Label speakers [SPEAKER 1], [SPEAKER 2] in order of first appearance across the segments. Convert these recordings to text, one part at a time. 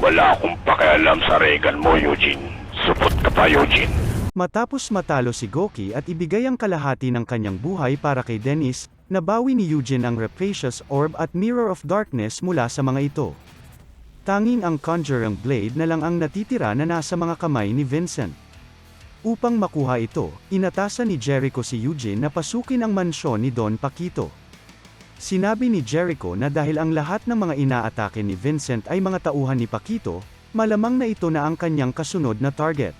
[SPEAKER 1] Wala akong pakialam sa regal mo, Eugene. Supot ka pa, Eugene.
[SPEAKER 2] Matapos matalo si Goki at ibigay ang kalahati ng kanyang buhay para kay Dennis, nabawi ni Eugene ang Rapacious Orb at Mirror of Darkness mula sa mga ito. Tanging ang Conjuring Blade na lang ang natitira na nasa mga kamay ni Vincent. Upang makuha ito, inatasan ni Jericho si Eugene na pasukin ang mansyon ni Don Paquito. Sinabi ni Jericho na dahil ang lahat ng mga inaatake ni Vincent ay mga tauhan ni Paquito, malamang na ito na ang kanyang kasunod na target.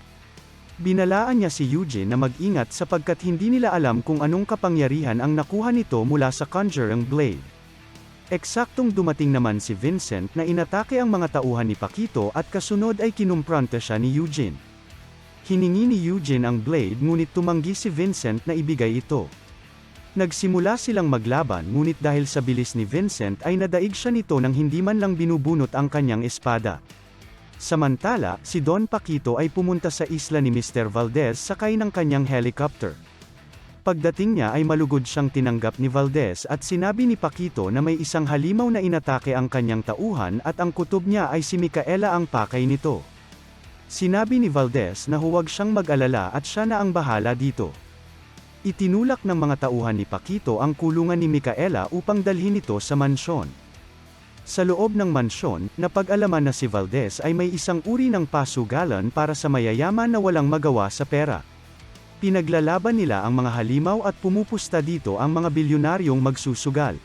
[SPEAKER 2] Binalaan niya si Eugene na mag-ingat sapagkat hindi nila alam kung anong kapangyarihan ang nakuha nito mula sa Conjuring Blade. Eksaktong dumating naman si Vincent na inatake ang mga tauhan ni Paquito at kasunod ay kinumpronta siya ni Eugene. Hiningi ni Eugene ang blade ngunit tumanggi si Vincent na ibigay ito. Nagsimula silang maglaban ngunit dahil sa bilis ni Vincent ay nadaig siya nito nang hindi man lang binubunot ang kanyang espada. Samantala, si Don Paquito ay pumunta sa isla ni Mr. Valdez sakay ng kanyang helicopter. Pagdating niya ay malugod siyang tinanggap ni Valdez at sinabi ni Paquito na may isang halimaw na inatake ang kanyang tauhan at ang kutob niya ay si Micaela ang pakay nito. Sinabi ni Valdez na huwag siyang mag-alala at siya na ang bahala dito. Itinulak ng mga tauhan ni Paquito ang kulungan ni Micaela upang dalhin ito sa mansyon. Sa loob ng mansyon, napag-alaman na si Valdez ay may isang uri ng pasugalan para sa mayayaman na walang magawa sa pera. Pinaglalaban nila ang mga halimaw at pumupusta dito ang mga bilyonaryong magsusugal.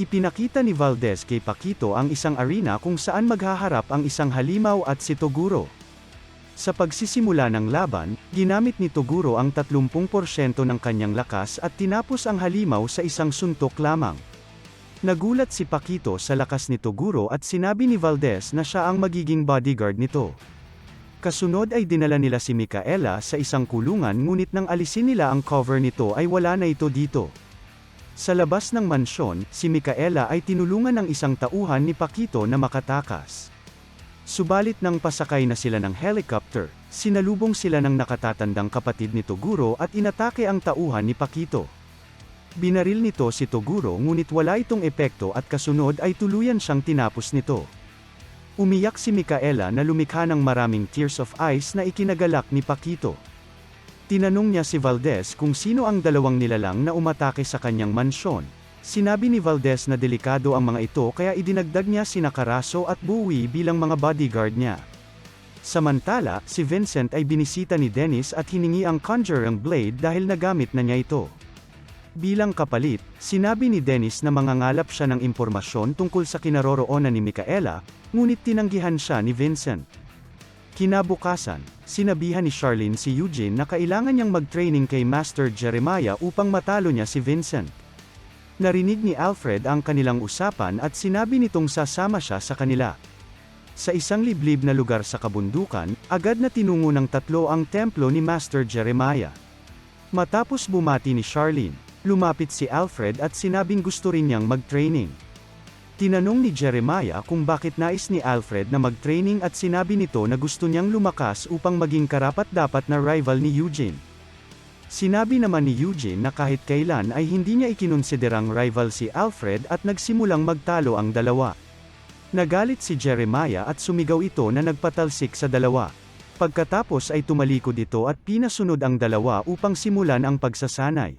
[SPEAKER 2] Ipinakita ni Valdez kay Paquito ang isang arena kung saan maghaharap ang isang halimaw at si Toguro. Sa pagsisimula ng laban, ginamit ni Toguro ang 30% ng kanyang lakas at tinapos ang halimaw sa isang suntok lamang. Nagulat si Paquito sa lakas ni Toguro at sinabi ni Valdez na siya ang magiging bodyguard nito. Kasunod ay dinala nila si Micaela sa isang kulungan ngunit nang alisin nila ang cover nito ay wala na ito dito. Sa labas ng mansyon, si Micaela ay tinulungan ng isang tauhan ni Paquito na makatakas. Subalit nang pasakay na sila ng helicopter, sinalubong sila ng nakatatandang kapatid ni Toguro at inatake ang tauhan ni Paquito. Binaril nito si Toguro ngunit wala itong epekto at kasunod ay tuluyan siyang tinapos nito. Umiyak si Micaela na lumikha ng maraming tears of ice na ikinagalak ni Paquito. Tinanong niya si Valdez kung sino ang dalawang nilalang na umatake sa kanyang mansyon. Sinabi ni Valdez na delikado ang mga ito kaya idinagdag niya sina Carazo at Bowie bilang mga bodyguard niya. Samantala, si Vincent ay binisita ni Dennis at hiningi ang Conjuring Blade dahil nagamit na niya ito. Bilang kapalit, sinabi ni Dennis na mangangalap siya ng impormasyon tungkol sa kinaroroonan ni Micaela, ngunit tinanggihan siya ni Vincent. Kinabukasan, sinabihan ni Charlene si Eugene na kailangan niyang mag-training kay Master Jeremiah upang matalo niya si Vincent. Narinig ni Alfred ang kanilang usapan at sinabi nitong sasama siya sa kanila. Sa isang liblib na lugar sa kabundukan, agad na tinungo ng tatlo ang templo ni Master Jeremiah. Matapos bumati ni Charlene, lumapit si Alfred at sinabing gusto rin niyang mag-training. Tinanong ni Jeremiah kung bakit nais ni Alfred na mag-training at sinabi nito na gusto niyang lumakas upang maging karapat-dapat na rival ni Eugene. Sinabi naman ni Eugene na kahit kailan ay hindi niya ikinonsiderang rival si Alfred at nagsimulang magtalo ang dalawa. Nagalit si Jeremiah at sumigaw ito na nagpatalsik sa dalawa. Pagkatapos ay tumalikod ito at pinasunod ang dalawa upang simulan ang pagsasanay.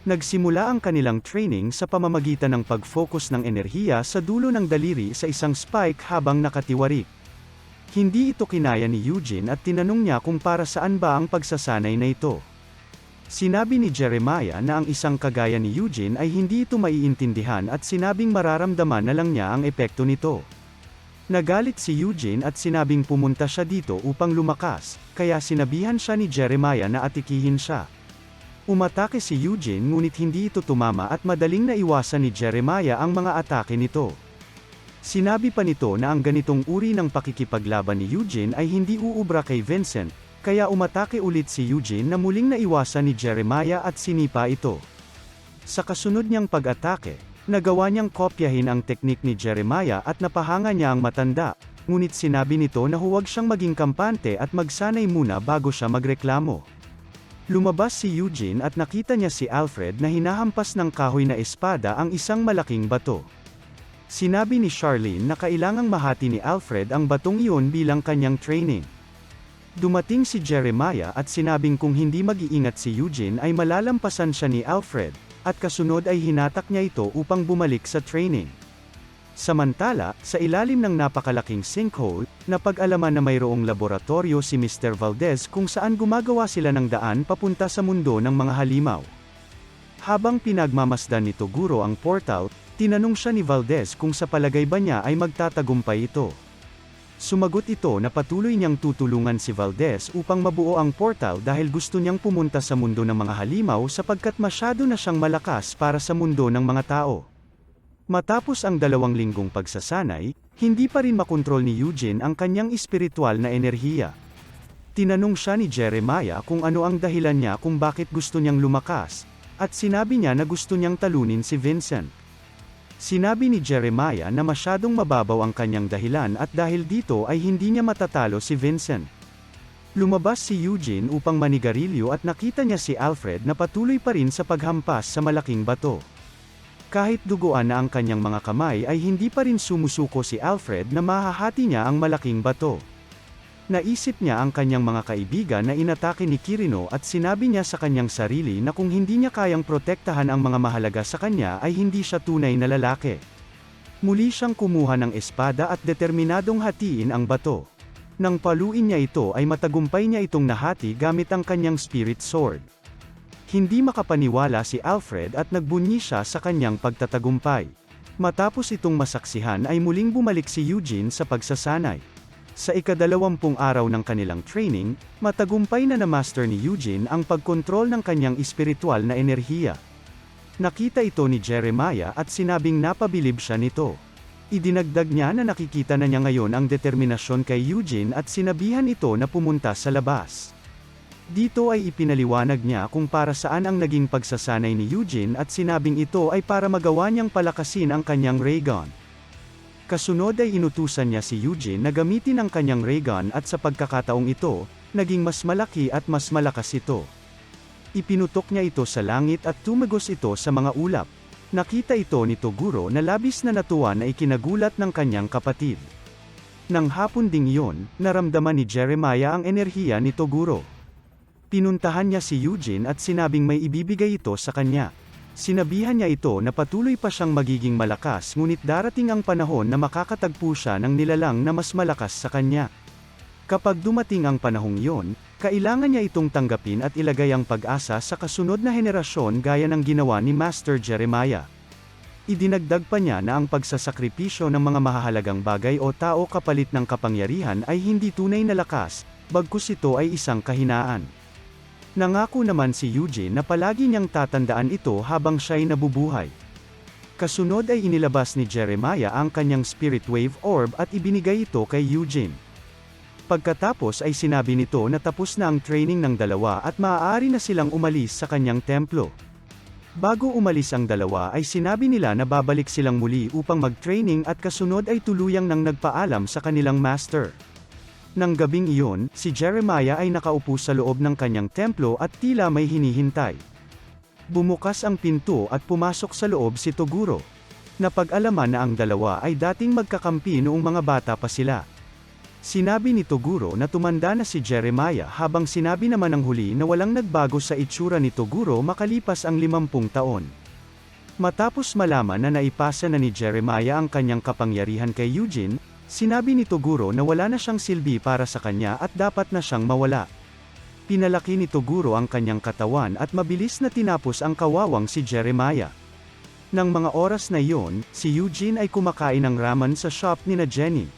[SPEAKER 2] Nagsimula ang kanilang training sa pamamagitan ng pag-focus ng enerhiya sa dulo ng daliri sa isang spike habang nakatiwarik. Hindi ito kinaya ni Eugene at tinanong niya kung para saan ba ang pagsasanay na ito. Sinabi ni Jeremiah na ang isang kagaya ni Eugene ay hindi ito maiintindihan at sinabing mararamdaman na lang niya ang epekto nito. Nagalit si Eugene at sinabing pumunta siya dito upang lumakas, kaya sinabihan siya ni Jeremiah na atikihin siya. Umatake si Eugene ngunit hindi ito tumama at madaling naiwasan ni Jeremiah ang mga atake nito. Sinabi pa nito na ang ganitong uri ng pakikipaglaban ni Eugene ay hindi uubra kay Vincent, kaya umatake ulit si Eugene na muling naiwasan ni Jeremiah at sinipa ito. Sa kasunod niyang pag-atake, nagawa niyang kopyahin ang teknik ni Jeremiah at napahanga niya ang matanda, ngunit sinabi nito na huwag siyang maging kampante at magsanay muna bago siya magreklamo. Lumabas si Eugene at nakita niya si Alfred na hinahampas ng kahoy na espada ang isang malaking bato. Sinabi ni Charlene na kailangang mahati ni Alfred ang batong iyon bilang kanyang training. Dumating si Jeremiah at sinabing kung hindi mag-iingat si Eugene ay malalampasan siya ni Alfred, at kasunod ay hinatak niya ito upang bumalik sa training. Samantala, sa ilalim ng napakalaking sinkhole, napag-alaman na mayroong laboratorio si Mr. Valdez kung saan gumagawa sila ng daan papunta sa mundo ng mga halimaw. Habang pinagmamasdan ni Toguro ang portal, tinanong siya ni Valdez kung sa palagay ba niya ay magtatagumpay ito. Sumagot ito na patuloy niyang tutulungan si Valdez upang mabuo ang portal dahil gusto niyang pumunta sa mundo ng mga halimaw sapagkat masyado na siyang malakas para sa mundo ng mga tao. Matapos ang 2 linggong pagsasanay, hindi pa rin makontrol ni Eugene ang kanyang espiritual na enerhiya. Tinanong siya ni Jeremiah kung ano ang dahilan niya kung bakit gusto niyang lumakas, at sinabi niya na gusto niyang talunin si Vincent. Sinabi ni Jeremiah na masyadong mababaw ang kanyang dahilan at dahil dito ay hindi niya matatalo si Vincent. Lumabas si Eugene upang manigarilyo at nakita niya si Alfred na patuloy pa rin sa paghampas sa malaking bato. Kahit duguan na ang kanyang mga kamay ay hindi pa rin sumusuko si Alfred na mahahati niya ang malaking bato. Naisip niya ang kanyang mga kaibigan na inatake ni Kirino at sinabi niya sa kanyang sarili na kung hindi niya kayang protektahan ang mga mahalaga sa kanya ay hindi siya tunay na lalaki. Muli siyang kumuha ng espada at determinadong hatiin ang bato. Nang paluin niya ito ay matagumpay niya itong nahati gamit ang kanyang spirit sword. Hindi makapaniwala si Alfred at nagbunyi siya sa kanyang pagtatagumpay. Matapos itong masaksihan ay muling bumalik si Eugene sa pagsasanay. Sa ika-20 araw ng kanilang training, matagumpay na na-master ni Eugene ang pagkontrol ng kanyang espiritual na enerhiya. Nakita ito ni Jeremiah at sinabing napabilib siya nito. Idinagdag niya na nakikita na niya ngayon ang determinasyon kay Eugene at sinabihan ito na pumunta sa labas. Dito ay ipinaliwanag niya kung para saan ang naging pagsasanay ni Eugene at sinabing ito ay para magawa niyang palakasin ang kanyang ray gun. Kasunod ay inutusan niya si Eugene na gamitin ang kanyang ray gun at sa pagkakataong ito, naging mas malaki at mas malakas ito. Ipinutok niya ito sa langit at tumagos ito sa mga ulap. Nakita ito ni Toguro na labis na natuwa na ikinagulat ng kanyang kapatid. Nang hapon ding iyon, naramdaman ni Jeremiah ang enerhiya ni Toguro. Pinuntahan niya si Eugene at sinabing may ibibigay ito sa kanya. Sinabihan niya ito na patuloy pa siyang magiging malakas ngunit darating ang panahon na makakatagpo siya ng nilalang na mas malakas sa kanya. Kapag dumating ang panahong iyon, kailangan niya itong tanggapin at ilagay ang pag-asa sa kasunod na henerasyon gaya ng ginawa ni Master Jeremiah. Idinagdag pa niya na ang pagsasakripisyo ng mga mahahalagang bagay o tao kapalit ng kapangyarihan ay hindi tunay na lakas, bagkus ito ay isang kahinaan. Nangako naman si Eugene na palagi niyang tatandaan ito habang siya'y nabubuhay. Kasunod ay inilabas ni Jeremiah ang kanyang Spirit Wave Orb at ibinigay ito kay Eugene. Pagkatapos ay sinabi nito na tapos na ang training ng dalawa at maaari na silang umalis sa kanyang templo. Bago umalis ang dalawa ay sinabi nila na babalik silang muli upang mag-training at kasunod ay tuluyang nang nagpaalam sa kanilang master. Nang gabing iyon, si Jeremiah ay nakaupo sa loob ng kanyang templo at tila may hinihintay. Bumukas ang pinto at pumasok sa loob si Toguro. Napag-alaman na ang dalawa ay dating magkakampi noong mga bata pa sila. Sinabi ni Toguro na tumanda na si Jeremiah habang sinabi naman ng huli na walang nagbago sa itsura ni Toguro makalipas ang 50 taon. Matapos malaman na naipasa na ni Jeremiah ang kanyang kapangyarihan kay Eugene, sinabi ni Toguro na wala na siyang silbi para sa kanya at dapat na siyang mawala. Pinalaki ni Toguro ang kanyang katawan at mabilis na tinapos ang kawawang si Jeremiah. Nang mga oras na iyon, si Eugene ay kumakain ng ramen sa shop ni na Jenny.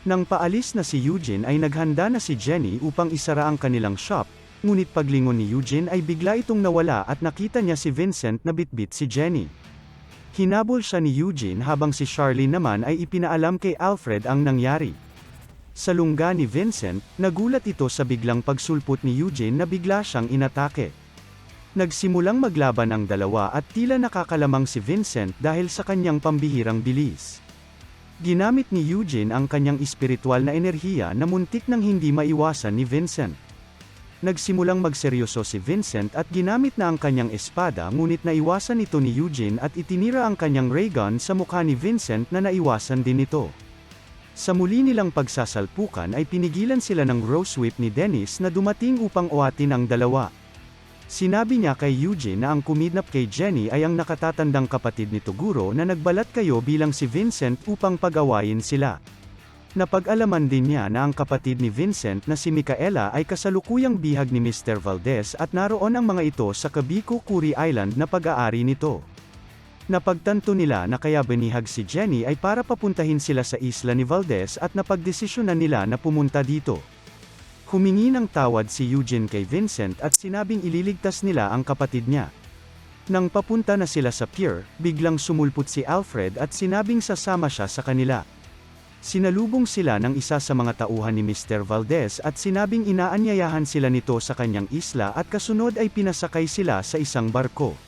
[SPEAKER 2] Nang paalis na si Eugene ay naghanda na si Jenny upang isara ang kanilang shop, ngunit paglingon ni Eugene ay bigla itong nawala at nakita niya si Vincent na bitbit si Jenny. Hinabol siya ni Eugene habang si Charlene naman ay ipinaalam kay Alfred ang nangyari. Sa lungga ni Vincent, nagulat ito sa biglang pagsulpot ni Eugene na bigla siyang inatake. Nagsimulang maglaban ang dalawa at tila nakakalamang si Vincent dahil sa kanyang pambihirang bilis. Ginamit ni Eugene ang kanyang espiritual na enerhiya na muntik nang hindi maiwasan ni Vincent. nagsimulang magseryoso si Vincent at ginamit na ang kanyang espada ngunit naiwasan ito ni Eugene at itinira ang kanyang ray gun sa mukha ni Vincent na naiwasan din ito. Sa muli nilang pagsasalpukan ay pinigilan sila ng rose whip ni Dennis na dumating upang uatin ang dalawa. Sinabi niya kay Eugene na ang kumidnap kay Jenny ay ang nakatatandang kapatid ni Toguro na nagbalat kayo bilang si Vincent upang pag-awayin sila. Napag-alaman din niya na ang kapatid ni Vincent na si Micaela ay kasalukuyang bihag ni Mr. Valdez at naroon ang mga ito sa Cabico Kuri Island na pag-aari nito. Napagtanto nila na kaya binihag si Jenny ay para papuntahin sila sa isla ni Valdez at napagdesisyonan nila na pumunta dito. Humingi ng tawad si Eugene kay Vincent at sinabing ililigtas nila ang kapatid niya. Nang papunta na sila sa pier, biglang sumulpot si Alfred at sinabing sasama siya sa kanila. Sinalubong sila ng isa sa mga tauhan ni Mr. Valdez at sinabing inaanyayahan sila nito sa kanyang isla at kasunod ay pinasakay sila sa isang barko.